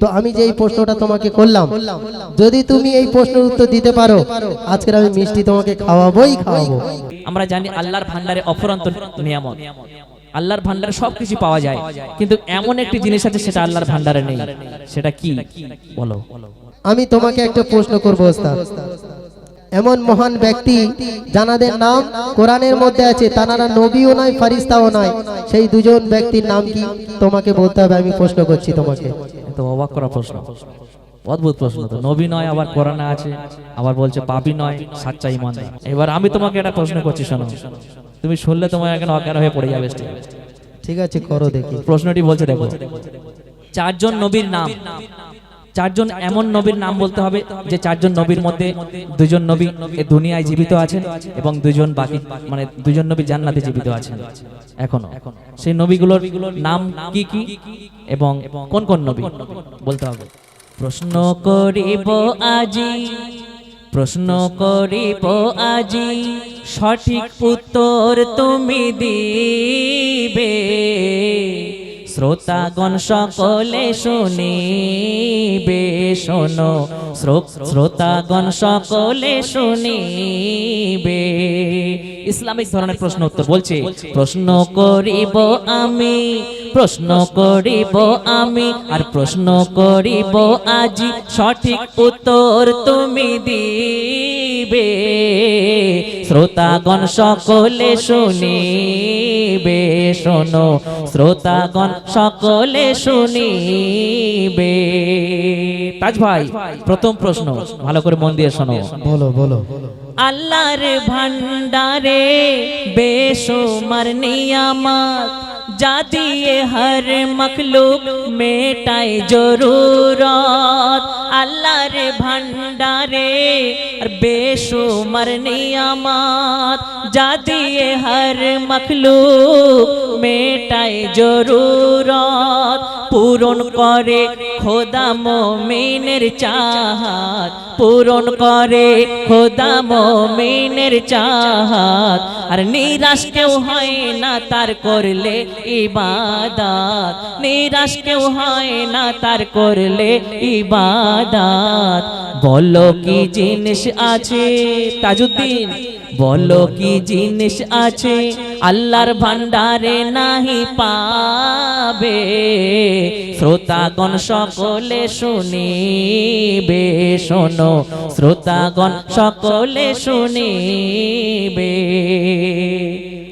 তো আমি যে এই প্রশ্নটা তোমাকে করলাম, যদি তুমি এই প্রশ্নের উত্তর দিতে পারো, আজকের আমি মিষ্টি তোমাকে খাওয়াবোই খাওয়াবো। আমরা জানি আল্লাহর ভান্ডারে অফুরন্ত নিয়ামত, আল্লাহর ভান্ডারে সবকিছু পাওয়া যায়, কিন্তু এমন একটি জিনিস আছে সেটা আল্লাহর ভান্ডারে নেই, সেটা কি বলো? আমি তোমাকে একটা প্রশ্ন করবো ওস্তাদ। এমন মহান ব্যক্তি জানাদের নাম কোরআনের মধ্যে আছে, তারা নবীও নয় ফেরেশতাও নয়, সেই দুজন ব্যক্তির নাম কি তোমাকে বলতে হবে। আমি প্রশ্ন করছি তোমাকে। তো অবাক করা প্রশ্ন, অদ্ভুত প্রশ্ন। তো নবী নয়, আবার কোরআনে আছে, আবার বলছে পাপী নয়, সাচ্চা ঈমানদার। এবার আমি তোমাকে একটা প্রশ্ন করছি, শোনো। তুমি শুনলে তোমার এখন অজ্ঞান হয়ে পড়ে যাবে। ঠিক আছে, করো দেখি। প্রশ্নটি বলছে, দেখো, চারজন নবীর নাম, চারজন এমন নবীর নাম বলতে হবে যে চারজন নবীর মধ্যে দুজন নবী এই দুনিয়ায় জীবিত আছেন এবং দুজন বাকি, মানে দুজন নবী জান্নাতে জীবিত আছেন এখনো। সেই নবীগুলোর নাম কি কি এবং কোন কোন নবী বলতে হবে। প্রশ্ন করিব আজি, প্রশ্ন করিব আজি, সঠিক উত্তর তুমি দিবে। শ্রোতাগণ সকলে শুনিবে, শোনো শ্রোতাগণ সকলে শুনিবে। ইসলামিক ধরনের প্রশ্ন উত্তর বলছে, প্রশ্ন করিব আমি, প্রশ্ন করিব আমি, আর প্রশ্ন করিব আজি, সঠিক উত্তর তুমি দিবে। শ্রোতাগণ সকলে শুনিবে, শোনো শ্রোতাগণ সকলে শুনিবে। তাজ ভাই, প্রথম প্রশ্ন ভালো করে মন দিয়ে শোনো। বলো বলো। আল্লাহর ভান্ডারে বেশুমার নিয়ামত, যা দিয়ে হর মখলুক মেটায় জরুরত। আল্লাহর ভান্ডারে বেশুমার নিয়ামত, যা দিয়ে হর মখলুক মেটায় জরুরত। পূরণ করে খোদা মুমিনের চাহাত, পূরণ করে খোদা মুমিনের চাহাত। আর নিরাশ কেউ হয় না তার করলে ইবাদত, নিরাশ কেউ হয় না তার করলে ইবাদত। বলো কি জিনিস আছে তাজউদ্দিন, বলো কি জিনিস আছে আল্লাহর ভান্ডারে নাহি পাবে। শ্রোতাগণ সকলে শুনিবে, শোনো শ্রোতাগণ সকলে শুনিবে।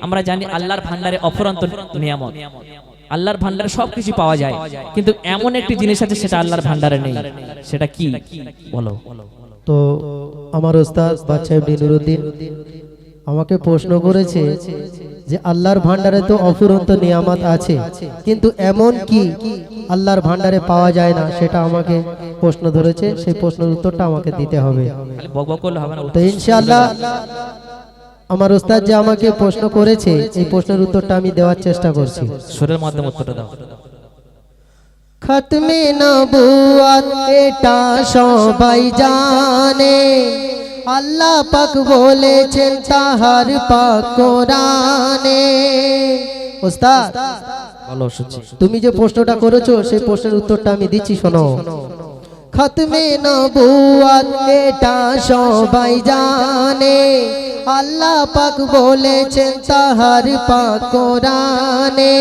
আমরা জানি আল্লাহর ভান্ডারে অফুরন্ত নিয়ামত, আল্লাহর ভান্ডারে সবকিছু পাওয়া যায়, কিন্তু এমন একটি জিনিস আছে সেটা আল্লাহর ভান্ডারে নেই, সেটা কি বলো? তো আমার ওস্তাদ বাদশাহ নুরুদ্দিন আমাকে প্রশ্ন করেছে যে আল্লাহর ভান্ডারে তো অফুরন্ত নিয়ামত আছে, কিন্তু এমন কি আল্লাহর ভান্ডারে পাওয়া যায় না, সেটা আমাকে প্রশ্ন ধরেছে। সেই প্রশ্নের উত্তরটা আমাকে দিতে হবে। তো ইনশাআল্লাহ আমার ওস্তাদ যে আমাকে প্রশ্ন করেছে, এই প্রশ্নের উত্তরটা আমি দেওয়ার চেষ্টা করছি। সুরের মাধ্যমে উত্তরটা দাও। খতমে নবুয়ত এটা সবাই জানে, আল্লাহ পাক বলেছেন তাহার পাক কোরআনে। ওস্তাদ বলো, শুনছি। তুমি যে প্রশ্নটা করেছো সেই প্রশ্নের উত্তরটা আমি দিচ্ছি, শোনো। খতমে নবুয়ত এটা সবাই জানে, আল্লাহ পাক বলেছেন তাহার পাক কোরআনে।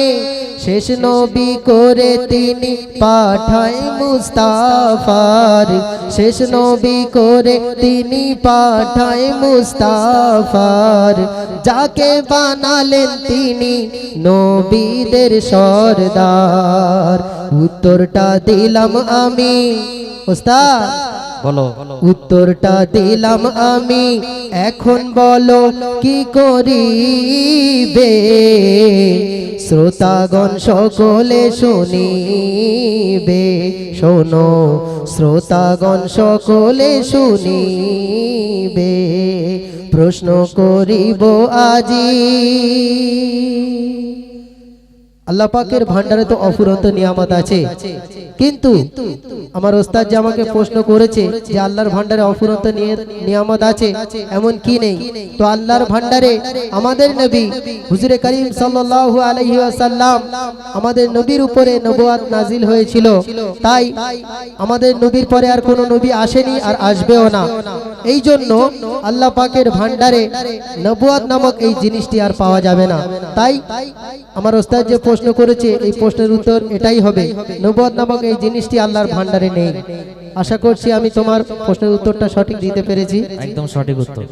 শেষ নবী করে তিনি পাঠায় মুস্তাফার, শেষ নবী করে তিনি পাঠায় মুস্তাফার। যাকে বানালেন তিনি নবীদের সরদার। উত্তরটা দিলাম আমি ওস্তাদ, বলো। উত্তরটা দিলাম আমি, এখন বলো কি করিবে। শ্রোতাগণ সকলে শুনিবে, শোনো শ্রোতাগণ সকলে শুনিবে। প্রশ্ন করিব আজি, আল্লাহ পাকের ভান্ডারে তো অফুরন্ত নিয়ামত আছে, কিন্তু আমার ওস্তাদ যে আমাকে প্রশ্ন করেছে যে আল্লাহর ভান্ডারে অফুরন্ত নিয়ামত আছে এমন কি নেই, তো আল্লাহর ভান্ডারে আমাদের নবী হুজুরে করিম সাল্লাল্লাহু আলাইহি ওয়াসাল্লাম আমাদের নবীর উপরে নবুয়াত নাজিল হয়েছিল, তাই আমাদের নবীর পরে আর কোনো নবী আসেনি আর আসবেও না। এই জন্য আল্লাহ পাকের ভান্ডারে নবুয়াত নামক এই জিনিসটি আর পাওয়া যাবে না। তাই আমার ওস্তাদ যে প্রশ্ন করেছে এই প্রশ্নের উত্তর এটাই হবে, নবুয়াত নামক এই জিনিসটি আল্লাহর ভান্ডারে নেই। আশা করছি আমি তোমার প্রশ্নের উত্তরটা সঠিক দিতে পেরেছি। একদম সঠিক উত্তর।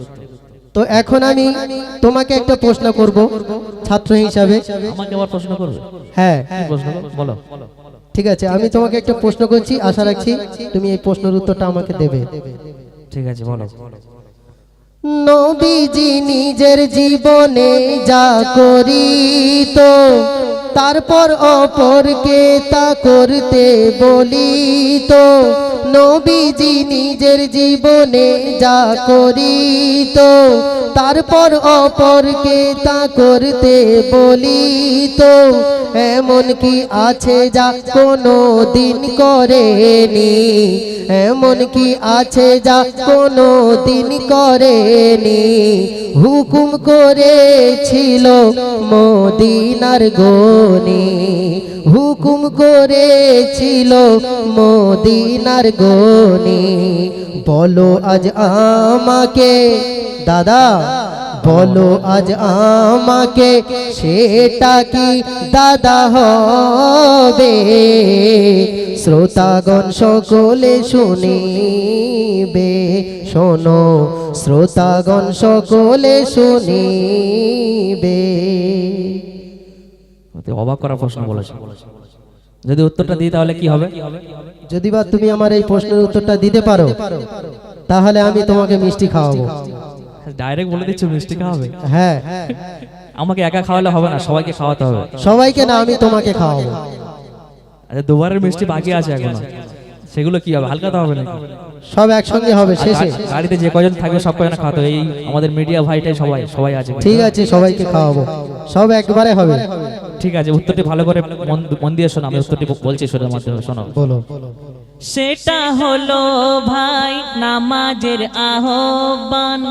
তো এখন আমি তোমাকে একটা প্রশ্ন করব ছাত্র হিসাবে। আমাকে আবার প্রশ্ন করবে? হ্যাঁ, কি প্রশ্ন বলো। ঠিক আছে, আমি তোমাকে একটা প্রশ্ন করছি, আশা রাখছি তুমি এই প্রশ্নের উত্তরটা আমাকে দেবে। ঠিক আছে, বলো। নবীজি নিজের জীবনে যা করিত তারপর অপরকে তা করতে বলিত। নবীজি নিজের জীবনে যা করিত তারপর অপরকে তা করতে বলিত। এমন কি আছে যা কোনো দিন করেনি, এমন কি আছে যা কোনো দিন করেনি। হুকুম করেছিল মদিনার গনি, হুকুম করেছিল মদিনার গনি। বলো আজ আমাকে দাদা, বলো আজ আমাকে সেটা কি দাদা হবে। শ্রোতাগণ সকলে শুনিবে, শোনো শ্রোতাগণ সকলে শুনিবে। অবাক করা প্রশ্ন বলেছে, যদি উত্তরটা দিই তাহলে কি হবে? যদি বা তুমি আমার এই প্রশ্নের উত্তরটা দিতে পারো তাহলে আমি তোমাকে মিষ্টি খাওয়াবো। ডাইরেক্ট বলে দিচ্ছ মিষ্টি খাওয়াবে? হ্যাঁ, আমাকে একা খাওয়ালে হবে না, সবাইকে খাওয়াতে হবে। সবাইকে না, আমি তোমাকে খাওয়াবো। আচ্ছা, দুবারের মিষ্টি বাকি আছে এখনো, সেগুলো কি হবে? হালকা তো হবে নাকি? সব একসঙ্গে হবে শেষে। গাড়িতে যে কজন থাকবে সব কজন খাওয়াতে হবে। এই আমাদের মিডিয়া ভাইটাই সবাই আছে। ঠিক আছে, সবাইকে খাওয়াবো, সব একবারে হবে। ঠিক আছে, উত্তরটি ভালো করে মন দিয়ে শোনো। আমি উত্তরটি বলছি সুরের মাধ্যমে, শোনো। বলো। সেটা হলো ভাই নামাজের আহ্বান,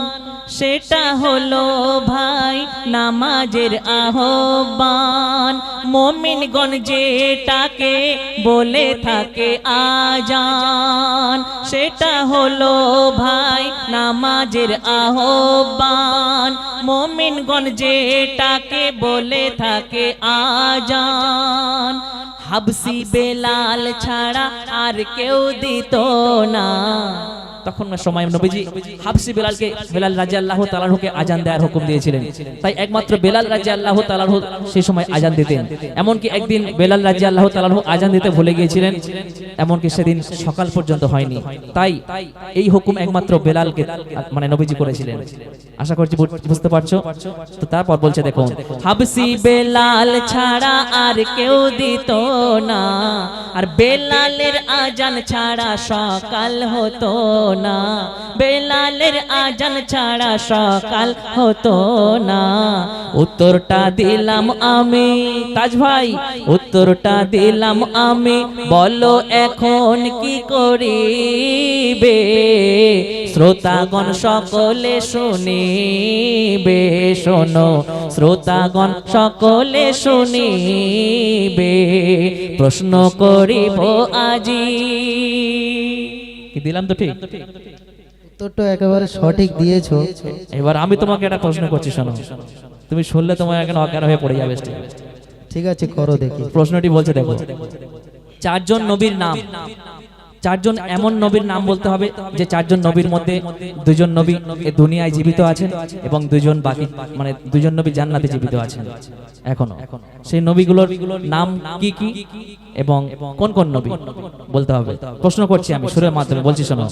সেটা হলো ভাই নামাজের আহ্বান। মুমিনগণ যেটাকে বলে থাকে আজান, সেটা হলো ভাই নামাজের আহ্বান। মুমিনগণ যেটাকে বলে থাকে আজান। হাবসি বেলাল ছাড়া আর কেউ দিত না। তখন সময় নবীজি হাবসি বেলাল রাদিয়াল্লাহু তাআলা আনহুকে আজান দেওয়ার হুকুম দিয়েছিলেন, তাই একমাত্র বেলাল রাদিয়াল্লাহু তাআলা আনহু সেই সময় আজান দিতেন। এমনকি একদিন বেলাল রাদিয়াল্লাহু তাআলা আনহু আজান দিতে ভুলে গিয়েছিলেন, এমনকি সেদিন সকাল পর্যন্ত হয়নি। তাই এই হুকুম একমাত্র বেলালকে মানে নবীজি করেছিলেন। আশা করছি বুঝতে পারছো। তো তারপর বলছে দেখুন, হাবসি বেলাল ছাড়া আর কেউ দিত না, আর বেলালের আজান ছাড়া সকাল হতো না, বেলালের আজান ছাড়া সকাল হতো না। উত্তরটা দিলাম আমি, তাজ ভাই উত্তরটা দিলাম আমি, বলো এখন কি করিবে। শ্রোতাগণ সকলে শুনিবে, শোনো শ্রোতাগণ সকলে শুনিবে। প্রশ্ন করিব আজি। কি দিলাম তো ঠিক? উত্তরটা একেবারে সঠিক দিয়েছো। এবার আমি তোমাকে একটা প্রশ্ন করছি, শোনো। তুমি শুনলে তোমার এখন অজ্ঞান হয়ে পড়ে যাবে। ঠিক আছে, করো দেখি। প্রশ্নটি বলছে দেখো, চারজন নবীর নাম, চারজন এমন নবীর নাম বলতে হবে যে চারজন নবীর মধ্যে দুজন নবী এই দুনিয়ায় জীবিত আছেন এবং দুজন বাকি মানে দুজন নবী জান্নাতে জীবিত আছেন এখনো। সেই নবীগুলোর নাম কি কি এবং কোন কোন নবী বলতে হবে। প্রশ্ন করছি আমি সুরের মাধ্যমে, বলছি শোনো।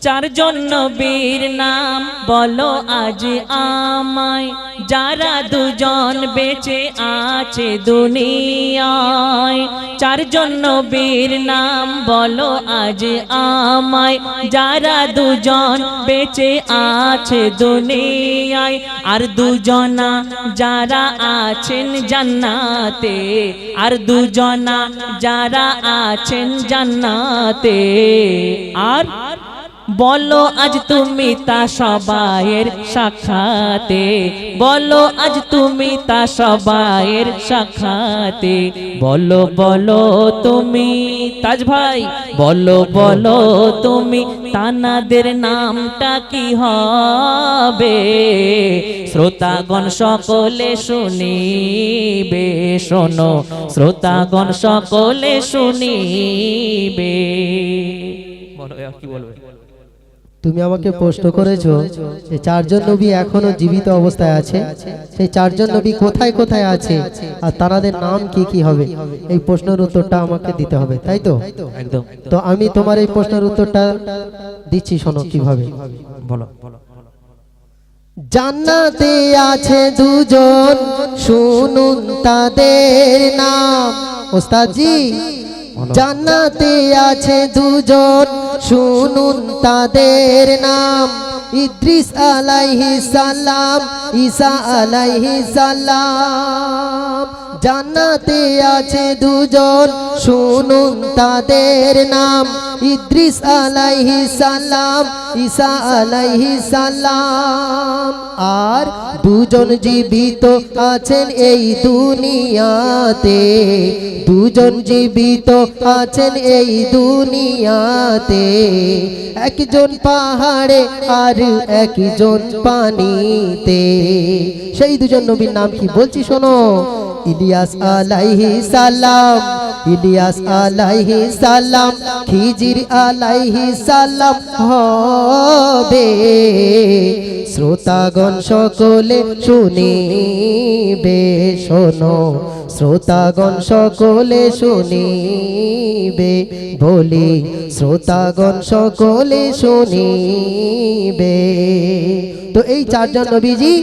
চারজন নবীর নাম বলো আজ আমায়, যারা দুজন বেঁচে আছে দুনিয়ায়। চারজন নবীর নাম বলো আজ আমায়, যারা দুজন বেঁচে আছে দুনিয়ায়। আর দুজনা যারা আছেন জান্নাতে, আর দুজনা যারা আছেন জান্নাতে। আর বলো আজ তুমি তা সবাইয়ের সাক্ষাতে, বলো আজ তুমি তা সবাইয়ের সাক্ষাতে। বলো বলো তুমি তাজ ভাই, বলো বলো তুমি তানাদের নামটা কি হবে? শ্রোতাগণ সকলে শুনিবে, শোনো শ্রোতাগণ সকলে শুনিবে। বলো কি বলবে? তুমি আমাকে প্রশ্ন করেছো যে চারজন নবী এখনো জীবিত অবস্থায় আছে, সেই চারজন নবী কোথায় কোথায় আছে আর তাদের নাম কি কি হবে, এই প্রশ্নের উত্তরটা আমাকে দিতে হবে, তাই তো? একদম। তো আমি তোমার এই প্রশ্নের উত্তরটা দিচ্ছি, শোনো কিভাবে। বলো। জান্নাতে আছে দুজন, শুনুন তাদের নাম। ওস্তাদজি, জান্নাতে আছে দুজন, শুনুন তাদের নাম। ইদ্রিস আলাইহিস সালাম, ঈসা আলাইহিস সালাম। জান্নাতে আছে দুজন, শুনুন তাদের নাম। ইদ্রিস আলাইহিস সালাম, ঈসা আলাইহিস সালাম। আর দুজন জীবিত আছেন এই দুনিয়াতে, দুজন জীবিত আছেন এই দুনিয়াতে। একজন পাহাড়ে আর একজন পানিতে। সেই দুজন নবীর নাম কি বলছি শোনো। ইলিয়াস আলাইহিস সালাম, ইলিয়াস আলাইহিস সালাম, খিজির আলাইহিস সালাম হবে। শ্রোতাগণ সকলে শুনিবে, শোনো শ্রোতাগণ সকলে শুনিবে। বলি শ্রোতাগণ সকলে শুনিবে। তো এই চারজন নবীজি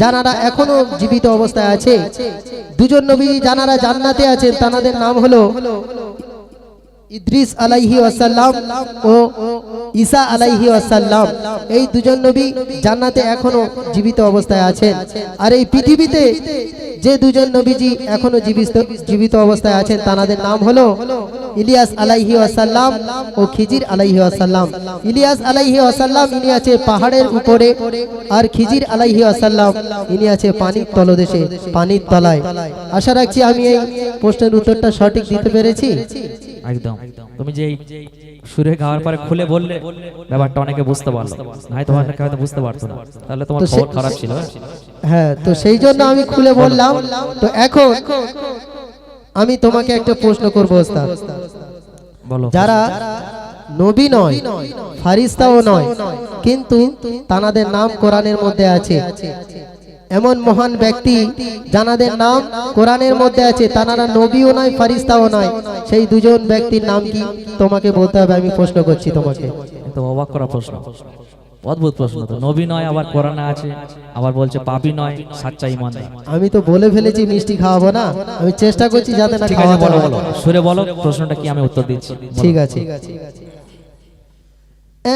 যারা এখনো জীবিত অবস্থায় আছে, দুজন নবী যারা জান্নাতে আছেন, তাদের নাম হলো ইদ্রিস আলাইহি ওয়াসাল্লাম ও ঈসা আলাইহি ওয়াসাল্লাম। এই দুজন নবী জান্নাতে এখনো জীবিত অবস্থায় আছেন। আর এই পৃথিবীতে যে দুজন নবীজি এখনো জীবিত অবস্থায় আছেন, তাদের নাম হলো ইলিয়াস আলাইহি ওয়াসাল্লাম ও খিজির আলাইহি ওয়াসাল্লাম। ইলিয়াস আলাইহি ওয়াসাল্লাম ইনি আছে পাহাড়ের উপরে, আর খিজির আলাইহি ওয়াসাল্লাম ইনি আছে পানির তলদেশে, পানির তলায়। আশা রাখছি আমি এই প্রশ্নের উত্তরটা সঠিক দিতে পেরেছি। একদম। তুমি যে সুরে গাওয়ার পরে খুলে বললে, ব্যাপারটা অনেকে বুঝতে পারলো, নাই তোমার হয়তো বুঝতে পারতো না, তাহলে তোমার খবর খারাপ ছিল। হ্যাঁ, তো সেই জন্য আমি খুলে বললাম। তো এখন আমি তোমাকে একটা প্রশ্ন করবো ওস্তাদ। বলো। যারা নবী নয়, ফারিস্তাও নয়, কিন্তু তানাদের নাম কোরআনের মধ্যে আছে, এমন মহান ব্যক্তি যানাদের নাম কোরআনের মধ্যে আছে, তানারা নবীও নয় ফারিস্তাও নয়, সেই দুজন ব্যক্তির নাম কি তোমাকে বলতে হবে। আমি প্রশ্ন করছি তোমাকে। তো অবাক করা প্রশ্ন, অদ্ভুত প্রশ্ন। তো নবী নয় আবার কোরআনে আছে, আবার বলছে পাপী নয়, সাচ্চা ঈমান নেই। আমি তো বলে ফেলেছি মিষ্টি খাওয়াবো না, আমি চেষ্টা করছি যাতে না খাওয়াতে। বলো বলো, সুরে বলো প্রশ্নটা কি, আমি উত্তর দিচ্ছি। ঠিক আছে।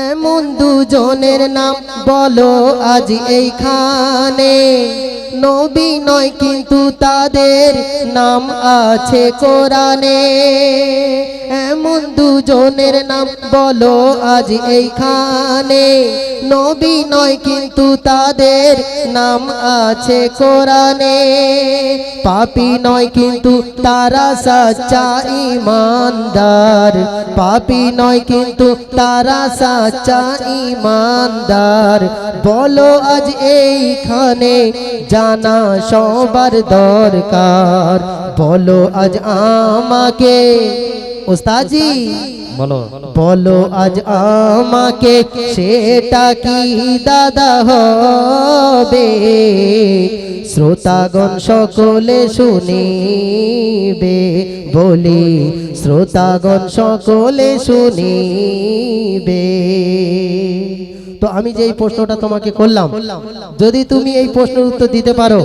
এমন দুজনের নাম বলো আজ এইখানে, নবী নয় কিন্তু তাদের নাম আছে কোরআনে। এমন দুজনের নাম বলো আজ এইখানে, নবী নয় কিন্তু তাদের নাম আছে কোরআনে। পাপী নয় কিন্তু তারা সাচ্চা ঈমানদার, পাপী নয় কিন্তু তারা সাচ্চা ঈমানদার। বলো আজ এইখানে জানা সবার দরকার, বলো আজ আমাকে। ওস্তাদজি বলো। বলো আজ আমাকে সেটা কি দাদা হবে? শ্রোতাগণ সকলে শুনিবে। বলি শ্রোতাগণ সকলে শুনিবে। তো আমি যে এই প্রশ্নটা তোমাকে করলাম, যদি তুমি এই প্রশ্নের উত্তর দিতে পারো,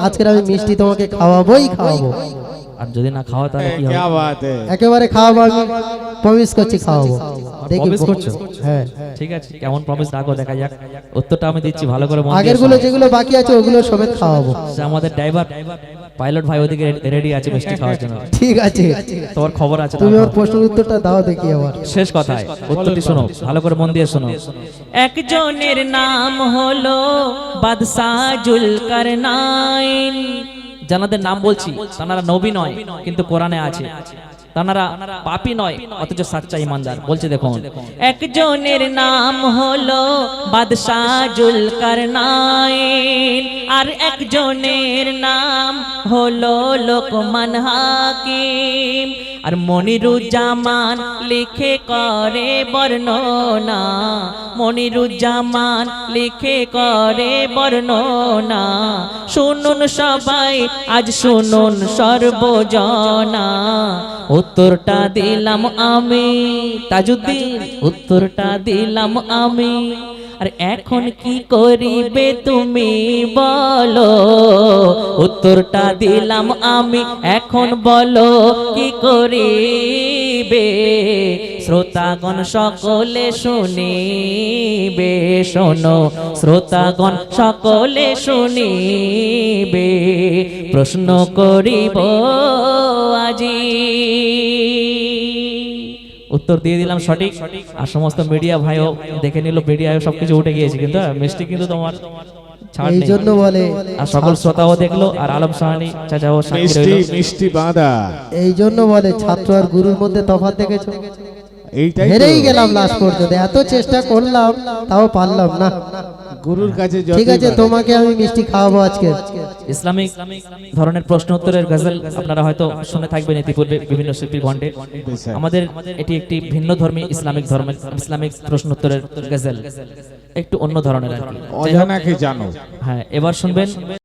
আজকের আমি মিষ্টি তোমাকে খাওয়াবোই খাওয়াবো। আর যদি না খাওয়া তাহলে কি क्या হবে? बात है। একেবারে খাওয়াবো, আমি প্রমিস করছি খাওয়াবো। দেখি প্রমিস করছো? হ্যাঁ, ঠিক আছে, কেমন প্রমিস রাখো দেখা যাক। উত্তরটা আমি দিচ্ছি, ভালো করে মন দিয়ে আগের গুলো শোনো। যেগুলো বাকি আছে ওগুলো সমেত খাওয়াবো। সে আমাদের ড্রাইভার পাইলট ভাই ওদিকে রেডি আছে মিষ্টি খাওয়ার জন্য। ঠিক আছে, তোমার খবর আছে? তুমি দাও। ওর প্রশ্নের উত্তরটা দাও দেখি আমার। শেষ কথায় উত্তরটি শোনো, ভালো করে মন দিয়ে শোনো। একজনের নাম হলো বাদশাহ জুলকারনাইন। যাদের নাম বলছি তারা নবী নয় কিন্তু কোরআনে আছে, তারা পাপী নয় অথচ সাচ্চা ইমানদার। বলছে দেখুন, একজনের নাম হলো বাদশাহ জুলকারনাইন, আর একজনের নাম হলো লোকমান হাকিম। আর মনিরুজ্জামান লিখে করে বর্ণনা, মনিরুজ্জামান লিখে করে বর্ণনা। শুনুন সবাই আজ শুনুন সর্বজনা, উত্তরটা দিলাম আমি তাজউদ্দিন, উত্তরটা দিলাম আমি। আর এখন কি করিবে তুমি বলো, উত্তরটা দিলাম আমি, এখন বলো কি করিবে। শ্রোতাগণ সকলে শুনিবে, শোনো শ্রোতাগণ সকলে শুনিবে। প্রশ্ন করিব আজি। উত্তর দিয়ে দিলাম সঠিক। আর সমস্ত মিডিয়া ভাইও দেখে নিল, মিডিয়ায় সবকিছু উঠে গিয়েছে, কিন্তু মিষ্টি কিন্তু তোমার ছাড় এই নেই। জন্য বলে, আর সকল শ্রোতাও দেখলো, আর আলম সাহানি চাচাও সাক্ষী মিষ্টি রইলো। মিষ্টি বাঁধা, এই জন্য বলে ছাত্র আর গুরুর মধ্যে তফাৎ দেখেছো? এইটাই তো। হেরেই গেলাম লাস্ট পর্যন্ত, এত চেষ্টা করলাম তাও পারলাম না। গুরুর কাছে ঠিক আছে, তোমাকে আমি মিষ্টি খাওয়াবো আজকে। ইসলামিক ধরনের প্রশ্ন উত্তরের গজল আপনারা হয়তো শুনে থাকবেন ইতিপূর্বে বিভিন্ন শিল্পীর কণ্ঠে। আমাদের এটি একটি ভিন্ন ধর্মী ইসলামিক ধর্মের ইসলামিক প্রশ্ন উত্তরের গজল, একটু অন্য ধরনের আর কি। অজানাকে জানো। হ্যাঁ, এবার শুনবেন